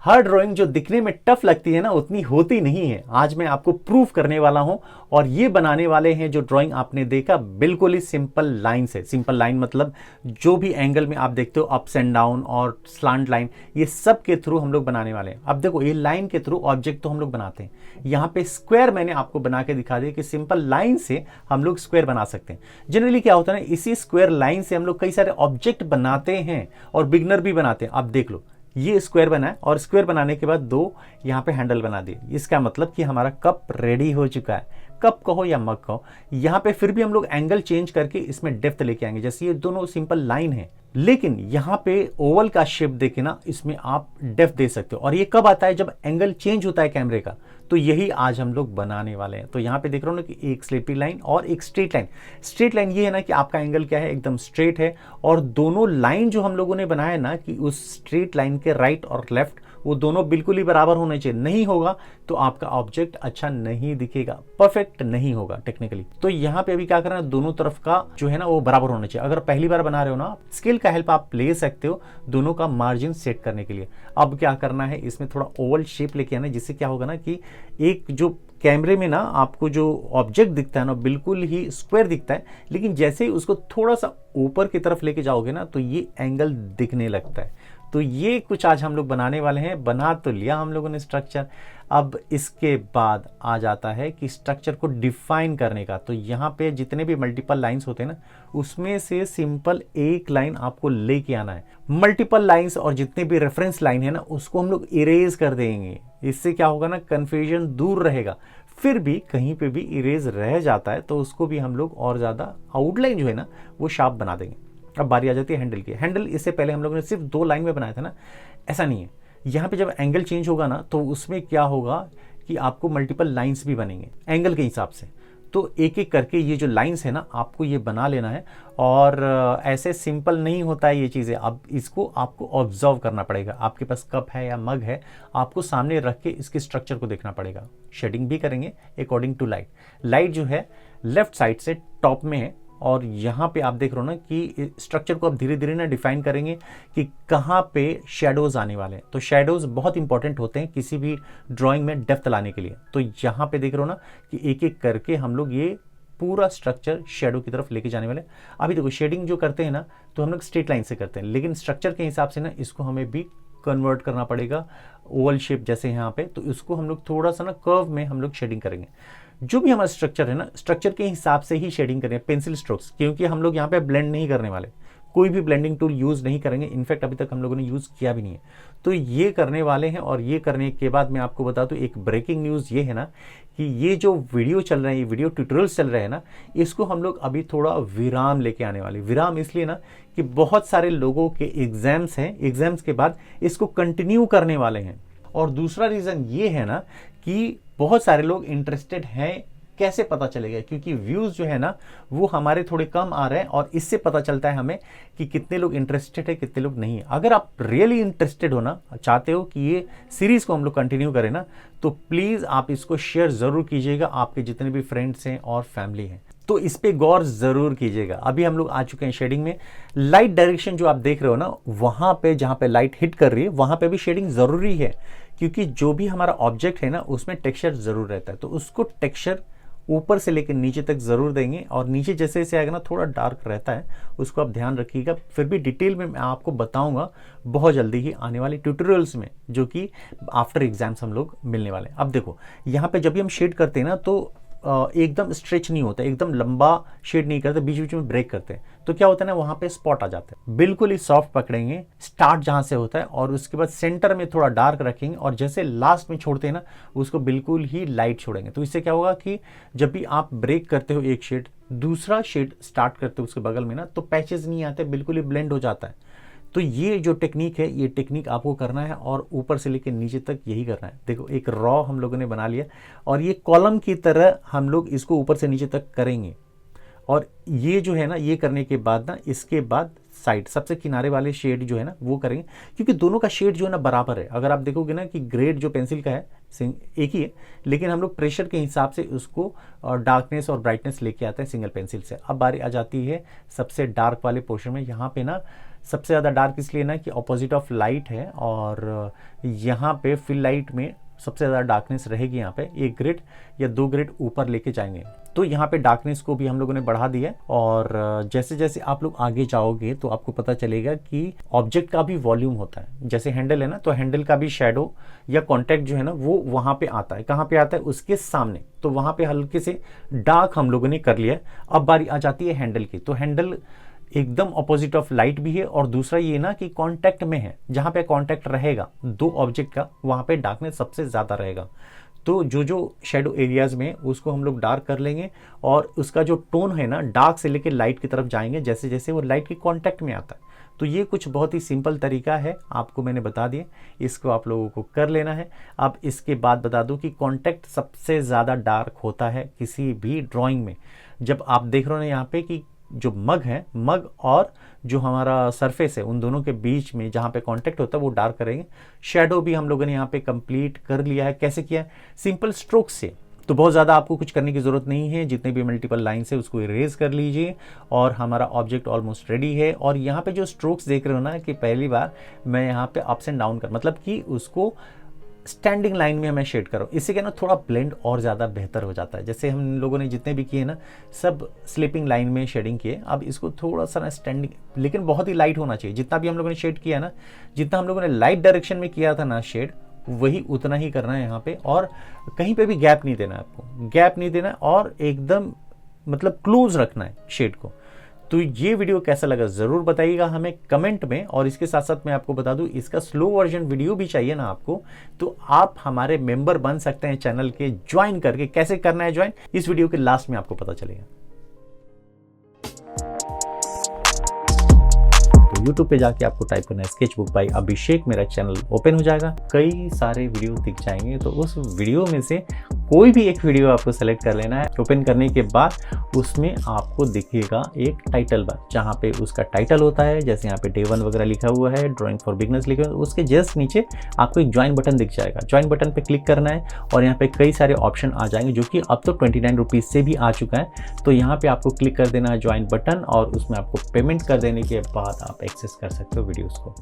हर drawing जो दिखने में टफ लगती है ना, उतनी होती नहीं है। आज मैं आपको प्रूफ करने वाला हूं। और ये बनाने वाले हैं जो ड्राइंग आपने देखा, बिल्कुल ही सिंपल लाइन से। सिंपल लाइन मतलब जो भी एंगल में आप देखते हो, अप्स एंड डाउन और स्लांट लाइन, ये सब के थ्रू हम लोग बनाने वाले हैं। अब देखो, ये लाइन के थ्रू ऑब्जेक्ट तो हम लोग बनाते हैं। यहाँ पे स्क्वायर मैंने आपको बना के दिखा दिया कि सिंपल लाइन से हम लोग स्क्वायर बना सकते हैं। जनरली क्या होता है ना, इसी स्क्वायर लाइन से हम लोग कई सारे ऑब्जेक्ट बनाते हैं और बिगनर भी बनाते हैं। अब देख लो, ये स्क्वायर बना है और स्क्वायर बनाने के बाद दो यहाँ पे हैंडल बना दिए। इसका मतलब कि हमारा कप रेडी हो चुका है। कप कहो या मग कहो, यहाँ पे फिर भी हम लोग एंगल चेंज करके इसमें डेप्थ लेके आएंगे। जैसे ये दोनों सिंपल लाइन है, लेकिन यहाँ पे ओवल का शेप देखे ना, इसमें आप डेप्थ दे सकते हो। और ये कब आता है, जब एंगल चेंज होता है कैमरे का। तो यही आज हम लोग बनाने वाले हैं। तो यहाँ पे देख रहे हो ना कि एक स्लिपी लाइन और एक स्ट्रेट लाइन। स्ट्रेट लाइन ये है ना कि आपका एंगल क्या है, एकदम स्ट्रेट है। और दोनों लाइन जो हम लोगों ने बनाया ना, कि उस स्ट्रेट लाइन के राइट और लेफ्ट वो दोनों बिल्कुल ही बराबर होने चाहिए। नहीं होगा तो आपका ऑब्जेक्ट अच्छा नहीं दिखेगा, परफेक्ट नहीं होगा टेक्निकली। तो यहाँ पे अभी क्या करना है, दोनों तरफ का जो है ना वो बराबर होना चाहिए। अगर पहली बार बना रहे हो ना, स्केल का हेल्प आप ले सकते हो दोनों का मार्जिन सेट करने के लिए। अब क्या करना है, इसमें थोड़ा ओवल शेप लेके आना है, जिससे क्या होगा ना कि एक जो कैमरे में ना आपको जो ऑब्जेक्ट दिखता है ना, बिल्कुल ही स्क्वायर दिखता है। लेकिन जैसे ही उसको थोड़ा सा ऊपर की तरफ लेके जाओगे ना, तो ये एंगल दिखने लगता है। तो ये कुछ आज हम लोग बनाने वाले हैं। बना तो लिया हम लोगों ने स्ट्रक्चर। अब इसके बाद आ जाता है कि स्ट्रक्चर को डिफाइन करने का। तो यहाँ पे जितने भी मल्टीपल लाइंस होते हैं ना, उसमें से सिंपल एक लाइन आपको लेके आना है। मल्टीपल लाइंस और जितने भी रेफरेंस लाइन है ना, उसको हम लोग इरेज कर देंगे। इससे क्या होगा ना, कंफ्यूजन दूर रहेगा। फिर भी कहीं पे भी इरेज रह जाता है तो उसको भी हम लोग और ज़्यादा आउटलाइन जो है ना वो शार्प बना देंगे। अब बारी आ जाती है हैंडल की। हैंडल इससे पहले हम लोगों ने सिर्फ दो लाइन में बनाया था ना, ऐसा नहीं है। यहाँ पे जब एंगल चेंज होगा ना, तो उसमें क्या होगा कि आपको मल्टीपल लाइंस भी बनेंगे एंगल के हिसाब से। तो एक एक करके ये जो लाइंस है ना, आपको ये बना लेना है। और ऐसे सिंपल नहीं होता है ये चीज़ें। अब इसको आपको ऑब्जर्व करना पड़ेगा। आपके पास कप है या मग है, आपको सामने रख के इसके स्ट्रक्चर को देखना पड़ेगा। शेडिंग भी करेंगे अकॉर्डिंग टू लाइट। लाइट जो है लेफ्ट साइड से टॉप में है। और यहाँ पे आप देख रहे हो ना कि स्ट्रक्चर को आप धीरे धीरे ना डिफाइन करेंगे कि कहाँ पे शेडोज आने वाले हैं। तो शेडोज बहुत इंपॉर्टेंट होते हैं किसी भी ड्राइंग में डेप्थ लाने के लिए। तो यहाँ पे देख रहे हो ना कि एक एक करके हम लोग ये पूरा स्ट्रक्चर शेडो की तरफ लेके जाने वाले। अभी देखो, शेडिंग जो करते हैं ना, तो हम लोग स्ट्रेट लाइन से करते हैं, लेकिन स्ट्रक्चर के हिसाब से ना इसको हमें भी कन्वर्ट करना पड़ेगा ओवल शेप जैसे यहाँ पे। तो इसको हम लोग थोड़ा सा ना कर्व में हम लोग शेडिंग करेंगे। जो भी हमारा स्ट्रक्चर है ना, स्ट्रक्चर के हिसाब से ही शेडिंग करेंगे, पेंसिल स्ट्रोक्स, क्योंकि हम लोग यहाँ पे ब्लेंड नहीं करने वाले। कोई भी ब्लेंडिंग टूल यूज़ नहीं करेंगे। इनफैक्ट अभी तक हम लोगों ने यूज़ किया भी नहीं है। तो ये करने वाले हैं। और ये करने के बाद मैं आपको बता दूं, एक ब्रेकिंग न्यूज़ ये है ना कि ये जो वीडियो चल रहे हैं, ये वीडियो ट्यूटोरियल्स चल रहे हैं ना, इसको हम लोग अभी थोड़ा विराम लेके आने वाले। विराम इसलिए ना कि बहुत सारे लोगों के एग्जाम्स हैं, एग्जाम्स के बाद इसको कंटिन्यू करने वाले हैं। और दूसरा रीज़न ये है ना कि बहुत सारे लोग इंटरेस्टेड हैं। कैसे पता चलेगा, क्योंकि व्यूज़ जो है ना वो हमारे थोड़े कम आ रहे हैं। और इससे पता चलता है हमें कि कितने लोग इंटरेस्टेड है, कितने लोग नहीं है। अगर आप रियली इंटरेस्टेड हो ना, चाहते हो कि ये सीरीज़ को हम लोग कंटिन्यू करें ना, तो प्लीज़ आप इसको शेयर ज़रूर कीजिएगा, आपके जितने भी फ्रेंड्स हैं और फैमिली हैं। तो इस पे गौर ज़रूर कीजिएगा। अभी हम लोग आ चुके हैं शेडिंग में। लाइट डायरेक्शन जो आप देख रहे हो ना, वहाँ पे जहाँ पे लाइट हिट कर रही है, वहाँ पे भी शेडिंग ज़रूरी है। क्योंकि जो भी हमारा ऑब्जेक्ट है ना, उसमें टेक्सचर ज़रूर रहता है। तो उसको टेक्सचर ऊपर से लेकर नीचे तक ज़रूर देंगे। और नीचे जैसे जैसे आएगा ना, थोड़ा डार्क रहता है, उसको आप ध्यान रखिएगा। फिर भी डिटेल में मैं आपको बताऊंगा बहुत जल्दी ही आने वाले ट्यूटोरियल्स में, जो कि आफ्टर एग्जाम्स हम लोग मिलने वाले हैं। अब देखो, यहाँ पे जब भी हम शेड करते हैं ना, तो एकदम स्ट्रेच नहीं होता, एकदम लंबा शेड नहीं करते, बीच बीच में ब्रेक करते हैं। तो क्या होता है ना, वहाँ पे स्पॉट आ जाते हैं। बिल्कुल ही सॉफ्ट पकड़ेंगे, स्टार्ट जहाँ से होता है, और उसके बाद सेंटर में थोड़ा डार्क रखेंगे। और जैसे लास्ट में छोड़ते हैं ना, उसको बिल्कुल ही लाइट छोड़ेंगे। तो इससे क्या होगा कि जब भी आप ब्रेक करते हो एक शेड, दूसरा शेड स्टार्ट करते हो उसके बगल में ना, तो पैचेस नहीं आते, बिल्कुल ही ब्लेंड हो जाता है। तो ये जो टेक्निक है, ये टेक्निक आपको करना है और ऊपर से लेकर नीचे तक यही करना है। देखो, एक रॉ हम लोगों ने बना लिया और ये कॉलम की तरह हम लोग इसको ऊपर से नीचे तक करेंगे। और ये जो है ना, ये करने के बाद ना, इसके बाद साइड सबसे किनारे वाले शेड जो है ना वो करेंगे, क्योंकि दोनों का शेड जो है ना बराबर है। अगर आप देखोगे ना कि ग्रेड जो पेंसिल का है एक ही है, लेकिन हम लोग प्रेशर के हिसाब से उसको डार्कनेस और ब्राइटनेस लेके आते हैं सिंगल पेंसिल से। अब बारी आ जाती है सबसे डार्क वाले पोर्शन में। यहाँ पे ना सबसे ज़्यादा डार्क इसलिए ना कि ऑपोजिट ऑफ लाइट है, और यहाँ पे फिल लाइट में सबसे ज़्यादा डार्कनेस रहेगी। यहाँ पे 1 ग्रेड या 2 ग्रेड ऊपर लेके जाएंगे, तो यहाँ पे डार्कनेस को भी हम लोगों ने बढ़ा दिया है। और जैसे जैसे आप लोग आगे जाओगे तो आपको पता चलेगा कि ऑब्जेक्ट का भी वॉल्यूम होता है। जैसे हैंडल है ना, तो हैंडल का भी शेडो या कॉन्टैक्ट जो है ना वो वहाँ पे आता है। कहाँ पे आता है? उसके सामने। तो वहाँ पे हल्के से डार्क हम लोगों ने कर लिया। अब बारी आ जाती है हैंडल की। तो हैंडल एकदम ऑपोजिट ऑफ लाइट भी है, और दूसरा ये ना कि कांटेक्ट में है। जहां पे कांटेक्ट रहेगा दो ऑब्जेक्ट का, वहां पे डार्कनेस सबसे ज्यादा रहेगा। तो जो जो शेडो एरियाज में उसको हम लोग डार्क कर लेंगे, और उसका जो टोन है ना डार्क से लेकर लाइट की तरफ जाएंगे जैसे जैसे वो लाइट के कांटेक्ट में आता है। तो ये कुछ बहुत ही सिंपल तरीका है, आपको मैंने बता दिया, इसको आप लोगों को कर लेना है। अब इसके बाद बता दूं कि कांटेक्ट सबसे ज़्यादा डार्क होता है किसी भी ड्राइंग में। जब आप देख रहे हो ना यहाँ पे कि जो मग है, मग और जो हमारा सरफेस है, उन दोनों के बीच में जहाँ पे कांटेक्ट होता है वो डार्क करेंगे। शेडो भी हम लोगों ने यहाँ पे कंप्लीट कर लिया है। कैसे किया है? सिंपल स्ट्रोक से। तो बहुत ज़्यादा आपको कुछ करने की ज़रूरत नहीं है। जितने भी मल्टीपल लाइन्स है उसको इरेज कर लीजिए, और हमारा ऑब्जेक्ट ऑलमोस्ट रेडी है। और यहाँ पे जो स्ट्रोक्स देख रहे हो ना कि पहली बार मैं यहाँ पे अप्स एंड डाउन कर, मतलब कि उसको स्टैंडिंग लाइन में मैं शेड करूँ, इससे क्या ना थोड़ा ब्लेंड और ज़्यादा बेहतर हो जाता है। जैसे हम लोगों ने जितने भी किए ना सब स्लीपिंग लाइन में शेडिंग किए। अब इसको थोड़ा सा ना स्टैंडिंग, लेकिन बहुत ही लाइट होना चाहिए। जितना भी हम लोगों ने शेड किया ना, जितना हम लोगों ने लाइट डायरेक्शन में किया था ना शेड, वही उतना ही करना है यहाँ पे। और कहीं पे भी गैप नहीं देना है, आपको गैप नहीं देना है, और एकदम मतलब क्लोज रखना है शेड को। तो ये वीडियो कैसा लगा ज़रूर बताइएगा हमें कमेंट में। और इसके साथ साथ मैं आपको बता दूं, इसका स्लो वर्जन वीडियो भी चाहिए ना आपको, तो आप हमारे मेंबर बन सकते हैं चैनल के, ज्वाइन करके। कैसे करना है ज्वाइन, इस वीडियो के लास्ट में आपको पता चलेगा। तो YouTube पे जाके आपको टाइप करना है स्केचबुक बाय अभिषेक, मेरा चैनल ओपन हो जाएगा, कई सारे वीडियो दिख जाएंगे। तो उस वीडियो में से कोई भी एक वीडियो आपको सेलेक्ट कर लेना है। ओपन करने के बाद उसमें आपको दिखेगा एक टाइटल बार, जहाँ पे उसका टाइटल होता है, जैसे यहाँ पे Day 1 वगैरह लिखा हुआ है, ड्राइंग फॉर बिगनर्स लिखा हुआ है। उसके जस्ट नीचे आपको एक ज्वाइन बटन दिख जाएगा। ज्वाइन बटन पे क्लिक करना है, और यहाँ पे कई सारे ऑप्शन आ जाएंगे, जो कि अब तो 29 रुपीज़ से भी आ चुका है। तो यहाँ पे आपको क्लिक कर देना है ज्वाइन बटन, और उसमें आपको पेमेंट कर देने के बाद आप एक्सेस कर सकते हो वीडियोज़ को।